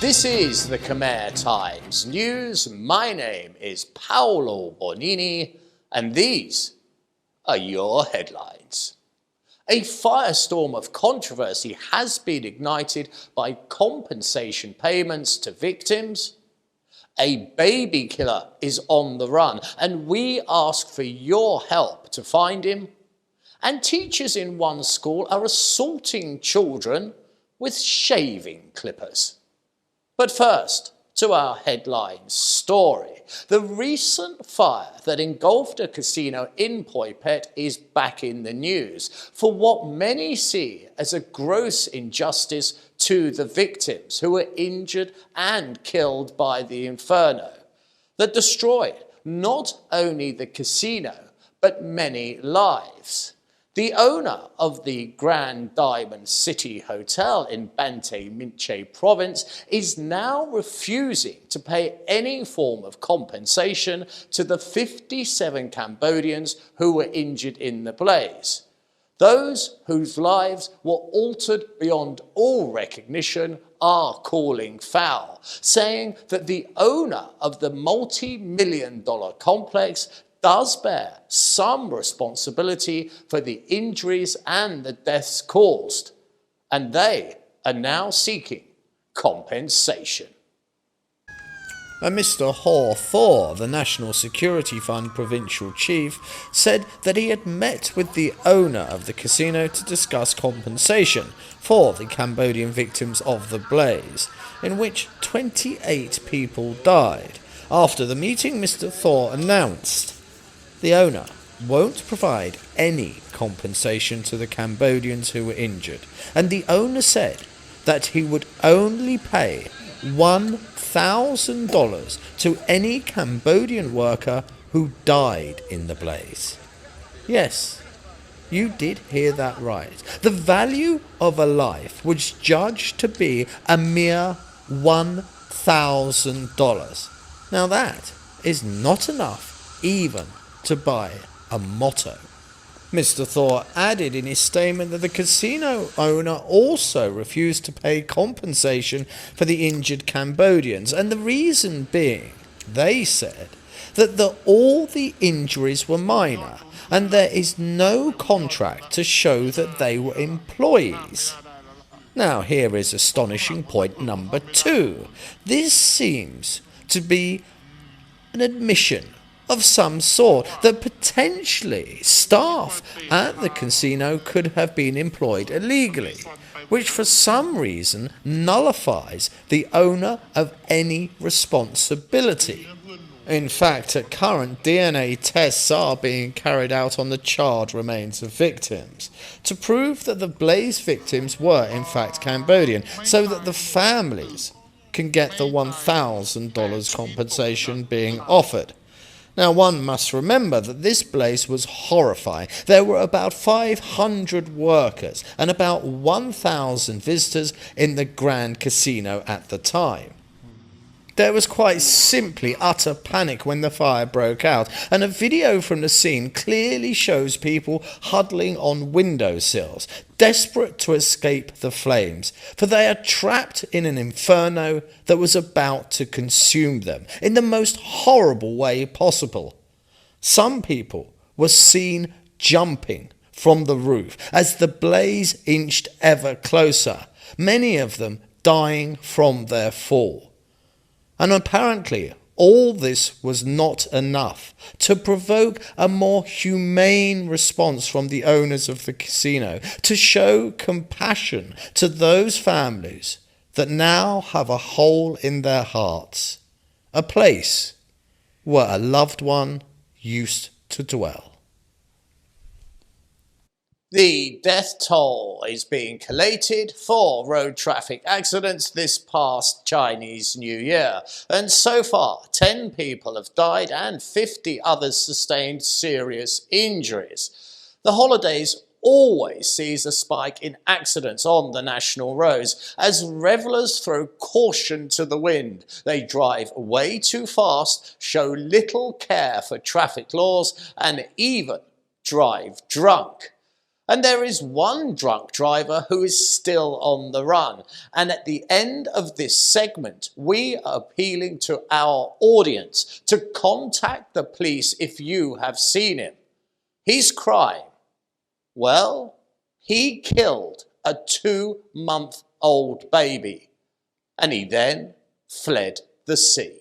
This is the Khmer Times News. My name is Paolo Bonini, and these are your headlines. A firestorm of controversy has been ignited by compensation payments to victims. A baby killer is on the run, and we ask for your help to find him. And teachers in one school are assaulting children with shaving clippers. But first, to our headline story. The recent fire that engulfed a casino in Phoi Phet is back in the news for what many see as a gross injustice to the victims who were injured and killed by the inferno that destroyed not only the casino but many lives. The owner of the Grand Diamond City Hotel in Bante Minche province is now refusing to pay any form of compensation to the 57 Cambodians who were injured in the blaze. Those whose lives were altered beyond all recognition are calling foul, saying that the owner of the multi-million-dollar complex does bear some responsibility for the injuries and the deaths caused, and they are now seeking compensation. Mr. Haw Thaw, the National Security Fund provincial chief, said that he had met with the owner of the casino to discuss compensation for the Cambodian victims of the blaze, in which 28 people died. After the meeting, Mr. Thaw announced the owner won't provide any compensation to the Cambodians who were injured, and the owner said that he would only pay $1,000 to any Cambodian worker who died in the blaze. Yes, you did hear that right. The value of a life was judged to be a mere $1,000. Now that is not enough even to buy a motto. Mr. Thaw added in his statement that the casino owner also refused to pay compensation for the injured Cambodians, and the reason being, they said, that all the injuries were minor and there is no contract to show that they were employees. Now here is astonishing point number 2. This seems to be an admission of some sort that potentially staff at the casino could have been employed illegally, which for some reason nullifies the owner of any responsibility. In fact, at current, DNA tests are being carried out on the charred remains of victims to prove that the blaze victims were in fact Cambodian, so that the families can get the $1,000 compensation being offered. Now, one must remember that this blaze was horrifying. There were about 500 workers and about 1,000 visitors in the Grand Casino at the time. There was quite simply utter panic when the fire broke out, and a video from the scene clearly shows people huddling on windowsills, desperate to escape the flames, for they are trapped in an inferno that was about to consume them in the most horrible way possible. Some people were seen jumping from the roof as the blaze inched ever closer, many of them dying from their fall. And apparently all this was not enough to provoke a more humane response from the owners of the casino to show compassion to those families that now have a hole in their hearts, a place where a loved one used to dwell. The death toll is being collated for road traffic accidents this past Chinese New Year, and so far 10 people have died and 50 others sustained serious injuries. The holidays always sees a spike in accidents on the national roads as revellers throw caution to the wind. They drive way too fast, show little care for traffic laws, and even drive drunk. And there is one drunk driver who is still on the run. And at the end of this segment, we are appealing to our audience to contact the police if you have seen him. His crime? Well, he killed a 2-month-old baby, and he then fled the scene.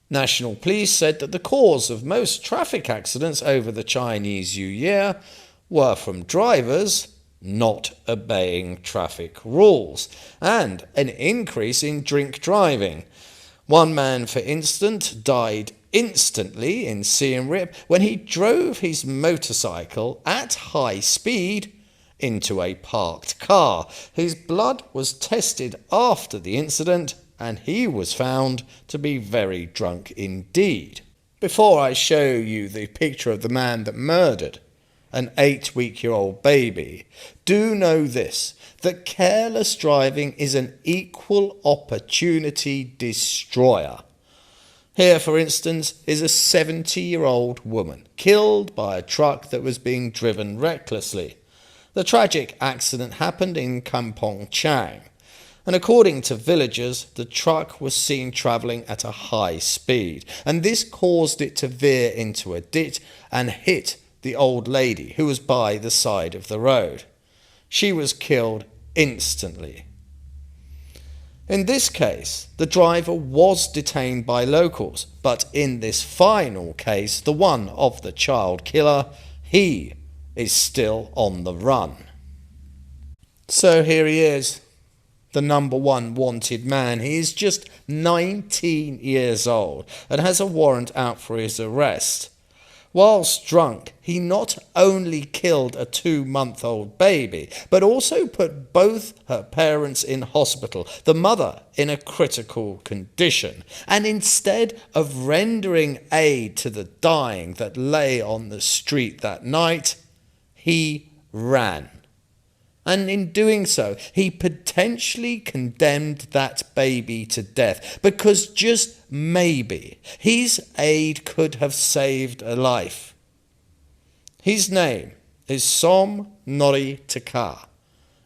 National Police said that the cause of most traffic accidents over the Chinese New Year were from drivers not obeying traffic rules and an increase in drink driving. One man, for instance, died instantly in Siem Reap when he drove his motorcycle at high speed into a parked car. His blood was tested after the incident and he was found to be very drunk indeed. Before I show you the picture of the man that murdered an 8-week-old baby, do know this, that careless driving is an equal opportunity destroyer. Here, for instance, is a 70-year-old woman killed by a truck that was being driven recklessly. The tragic accident happened in Kampong Chang, and according to villagers, the truck was seen travelling at a high speed, and this caused it to veer into a ditch and hit the old lady who was by the side of the road. She was killed instantly. In this case, the driver was detained by locals, but in this final case, the one of the child killer, he is still on the run. So here he is, the number one wanted man. He is just 19 years old and has a warrant out for his arrest. Whilst drunk, he not only killed a 2-month-old baby, but also put both her parents in hospital, the mother in a critical condition. And instead of rendering aid to the dying that lay on the street that night, he ran. And in doing so, he potentially condemned that baby to death, because just maybe his aid could have saved a life. His name is Som Nori Taka.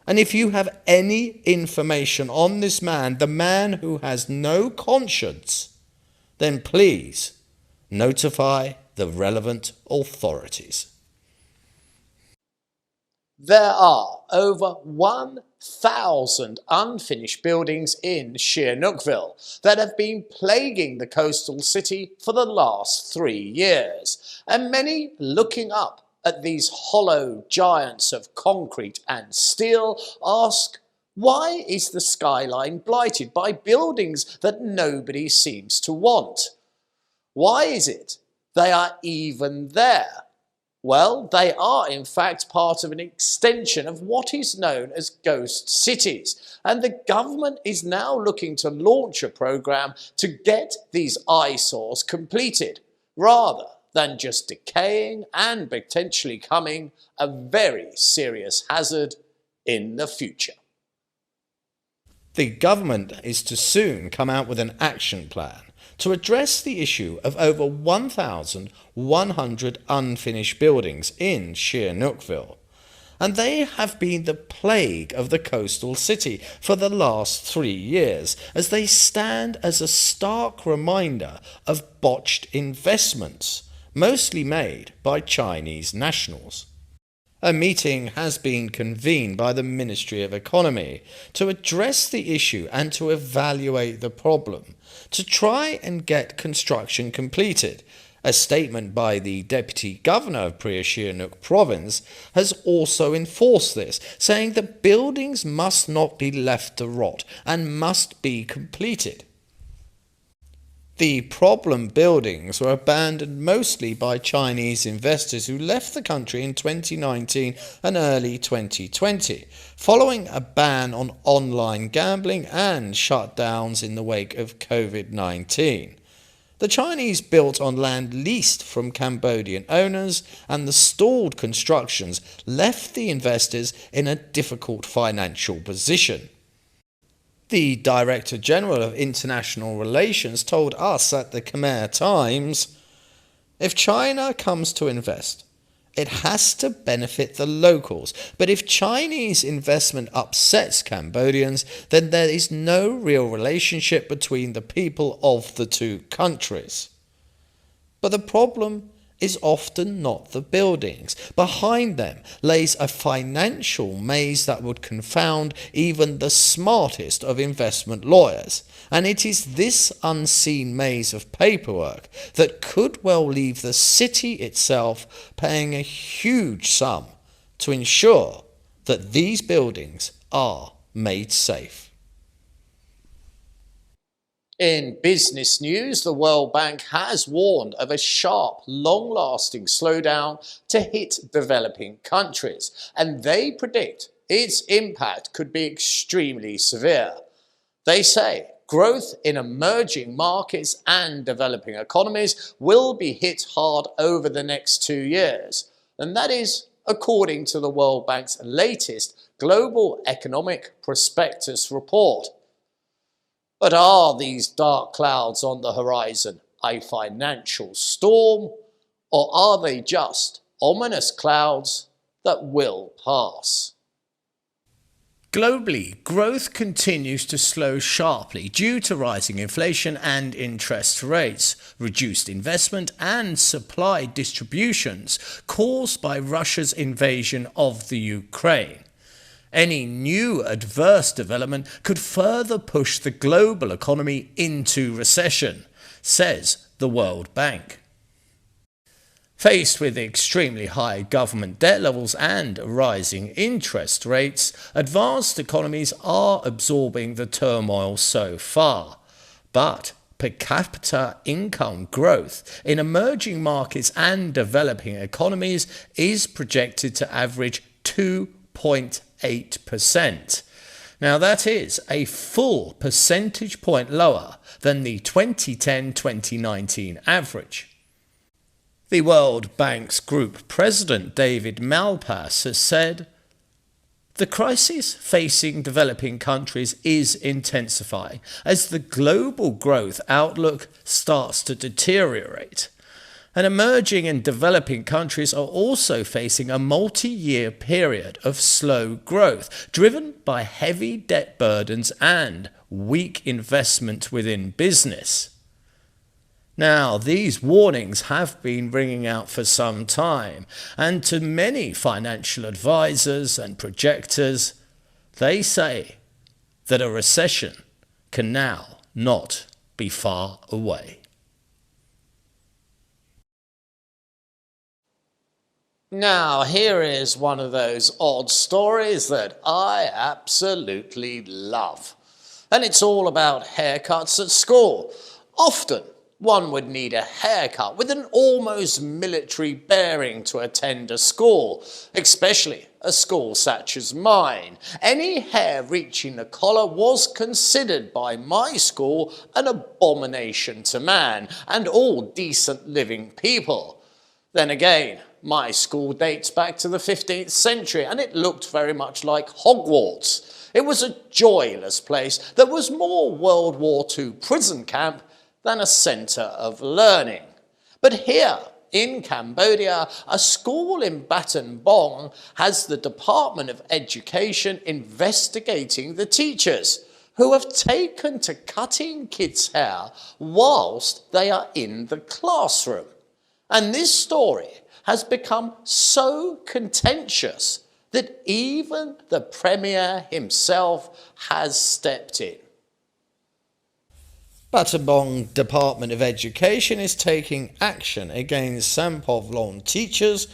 And if you have any information on this man, the man who has no conscience, then please notify the relevant authorities. There are over 1,000 unfinished buildings in Sihanoukville that have been plaguing the coastal city for the last 3 years, and many looking up at these hollow giants of concrete and steel ask, why is the skyline blighted by buildings that nobody seems to want? Why is it they are even there? Well, they are in fact part of an extension of what is known as ghost cities, and the government is now looking to launch a program to get these eyesores completed, rather than just decaying and potentially becoming a very serious hazard in the future. The government is to soon come out with an action plan to address the issue of over 1,100 unfinished buildings in Sihanoukville. And they have been the plague of the coastal city for the last 3 years, as they stand as a stark reminder of botched investments, mostly made by Chinese nationals. A meeting has been convened by the Ministry of Economy to address the issue and to evaluate the problem, to try and get construction completed. A statement by the Deputy Governor of Phra Sihanouk Province has also enforced this, saying that buildings must not be left to rot and must be completed. The problem buildings were abandoned mostly by Chinese investors who left the country in 2019 and early 2020, following a ban on online gambling and shutdowns in the wake of COVID-19. The Chinese built on land leased from Cambodian owners, and the stalled constructions left the investors in a difficult financial position. The Director General of International Relations told us at the Khmer Times, if China comes to invest It has to benefit the locals. But if Chinese investment upsets Cambodians, then there is no real relationship between the people of the two countries. But the problem is often not the buildings. Behind them lays a financial maze that would confound even the smartest of investment lawyers. And it is this unseen maze of paperwork that could well leave the city itself paying a huge sum to ensure that these buildings are made safe. In business news, the World Bank has warned of a sharp, long-lasting slowdown to hit developing countries, and they predict its impact could be extremely severe. They say growth in emerging markets and developing economies will be hit hard over the next 2 years, and that is according to the World Bank's latest Global Economic Prospectus report. But are these dark clouds on the horizon a financial storm, or are they just ominous clouds that will pass? Globally, growth continues to slow sharply due to rising inflation and interest rates, reduced investment and supply distributions caused by Russia's invasion of the Ukraine. Any new adverse development could further push the global economy into recession, says the World Bank. Faced with extremely high government debt levels and rising interest rates, advanced economies are absorbing the turmoil so far. But per capita income growth in emerging markets and developing economies is projected to average 2.8%. Now that is a full percentage point lower than the 2010-2019 average. The World Bank's Group President David Malpass has said, "The crisis facing developing countries is intensifying as the global growth outlook starts to deteriorate. And emerging and developing countries are also facing a multi-year period of slow growth, driven by heavy debt burdens and weak investment within business." Now, these warnings have been ringing out for some time, and to many financial advisors and projectors, they say that a recession can now not be far away. Now, here is one of those odd stories that I absolutely love. And it's all about haircuts at school. Often, one would need a haircut with an almost military bearing to attend a school, especially a school such as mine. Any hair reaching the collar was considered by my school an abomination to man and all decent living people. Then again, my school dates back to the 15th century and it looked very much like Hogwarts. It was a joyless place that was more World War II prison camp than a centre of learning. But here in Cambodia, a school in Battambang Bong has the Department of Education investigating the teachers who have taken to cutting kids' hair whilst they are in the classroom. And this story has become so contentious that even the Premier himself has stepped in. Battambang Department of Education is taking action against Sampov teachers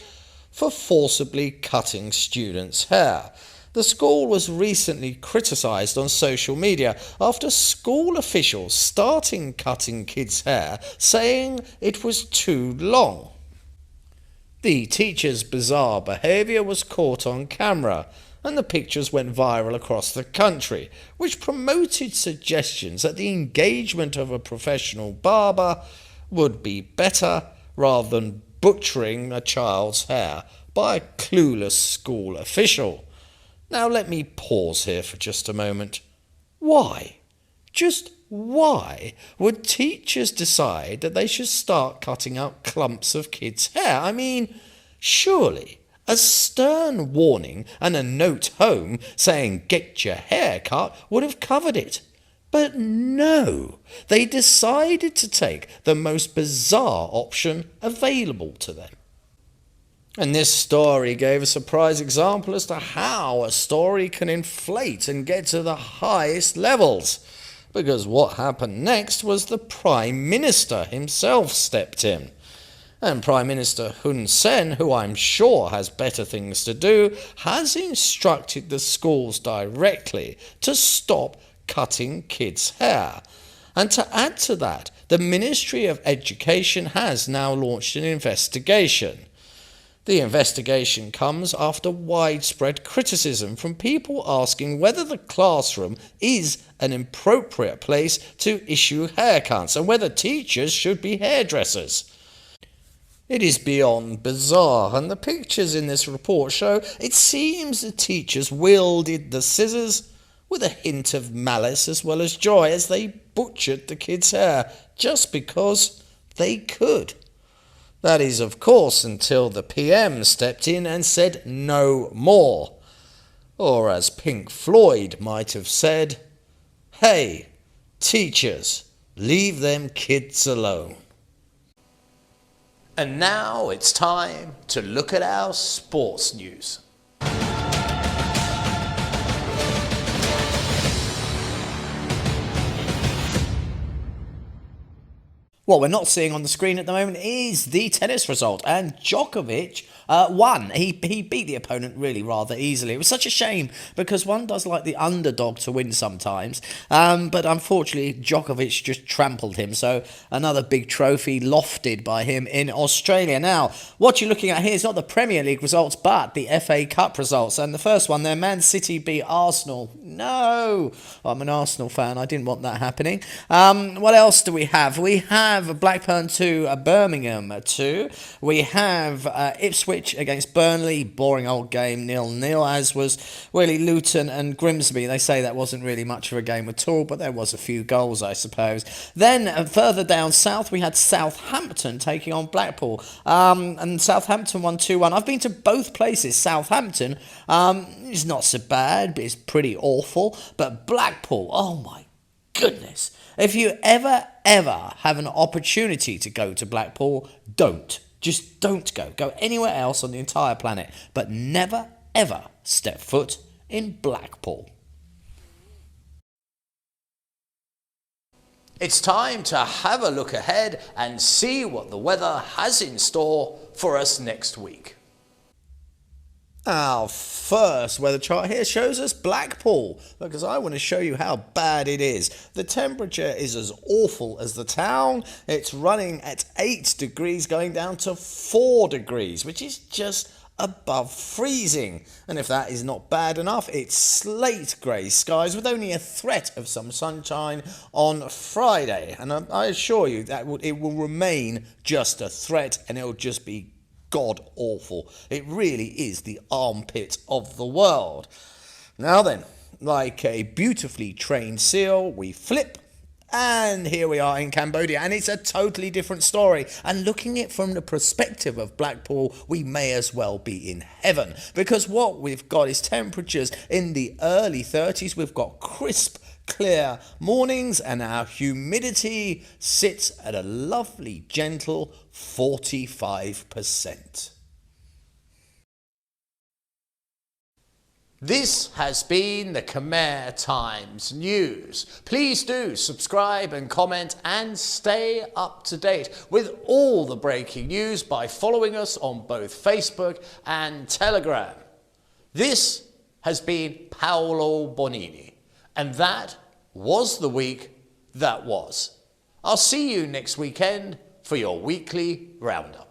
for forcibly cutting students' hair. The school was recently criticised on social media after school officials started cutting kids' hair, saying it was too long. The teacher's bizarre behaviour was caught on camera, and the pictures went viral across the country, which promoted suggestions that the engagement of a professional barber would be better rather than butchering a child's hair by a clueless school official. Now let me pause here for just a moment. Why? Just why would teachers decide that they should start cutting out clumps of kids' hair? I mean, Surely a stern warning and a note home saying get your hair cut would have covered it. But no, they decided to take the most bizarre option available to them. And this story gave a surprise example as to how a story can inflate and get to the highest levels. Because what happened next was the Prime Minister himself stepped in. And Prime Minister Hun Sen, who I'm sure has better things to do, has instructed the schools directly to stop cutting kids' hair. And to add to that, the Ministry of Education has now launched an investigation. The investigation comes after widespread criticism from people asking whether the classroom is an appropriate place to issue haircuts and whether teachers should be hairdressers. It is beyond bizarre, and the pictures in this report show it seems the teachers wielded the scissors with a hint of malice as well as joy as they butchered the kids' hair just because they could. That is, of course, until the PM stepped in and said no more. Or as Pink Floyd might have said, "Hey, teachers, leave them kids alone." And now it's time to look at our sports news. What we're not seeing on the screen at the moment is the tennis result, and Djokovic won. He beat the opponent really rather easily. It was such a shame because one does like the underdog to win sometimes, but unfortunately Djokovic just trampled him, so another big trophy lofted by him in Australia. Now, what you're looking at here is not the Premier League results, but the FA Cup results, and the first one there, Man City beat Arsenal. No, I'm an Arsenal fan, I didn't want that happening. What else do we have? We have Blackburn 2, Birmingham 2. We have Ipswich against Burnley, boring old game, 0-0, as was really Luton and Grimsby. They say that wasn't really much of a game at all, but there was a few goals, I suppose. Then further down south, we had Southampton taking on Blackpool, and Southampton won 2-1. I've been to both places. Southampton is not so bad, but it's pretty awful. But Blackpool, oh my goodness. If you ever have an opportunity to go to Blackpool, don't. Just don't go. Go anywhere else on the entire planet, but never, ever step foot in Blackpool. It's time to have a look ahead and see what the weather has in store for us next week. Our first weather chart here shows us Blackpool, because I want to show you how bad it is. The temperature is as awful as the town. It's running at 8 degrees, going down to 4 degrees, which is just above freezing. And if that is not bad enough, it's slate grey skies with only a threat of some sunshine on Friday. And I assure you that it will remain just a threat, and it will just be god awful. It really is the armpit of the world. Now then, like a beautifully trained seal, we flip, and here we are in Cambodia, and it's a totally different story. And looking at it from the perspective of Blackpool, we may as well be in heaven, because what we've got is temperatures in the early 30s. We've got crisp, clear mornings, and our humidity sits at a lovely, gentle 45%. This has been the Khmer Times News. Please do subscribe and comment and stay up to date with all the breaking news by following us on both Facebook and Telegram. This has been Paolo Bonini, and that was the week that was. I'll see you next weekend for your weekly Roundup.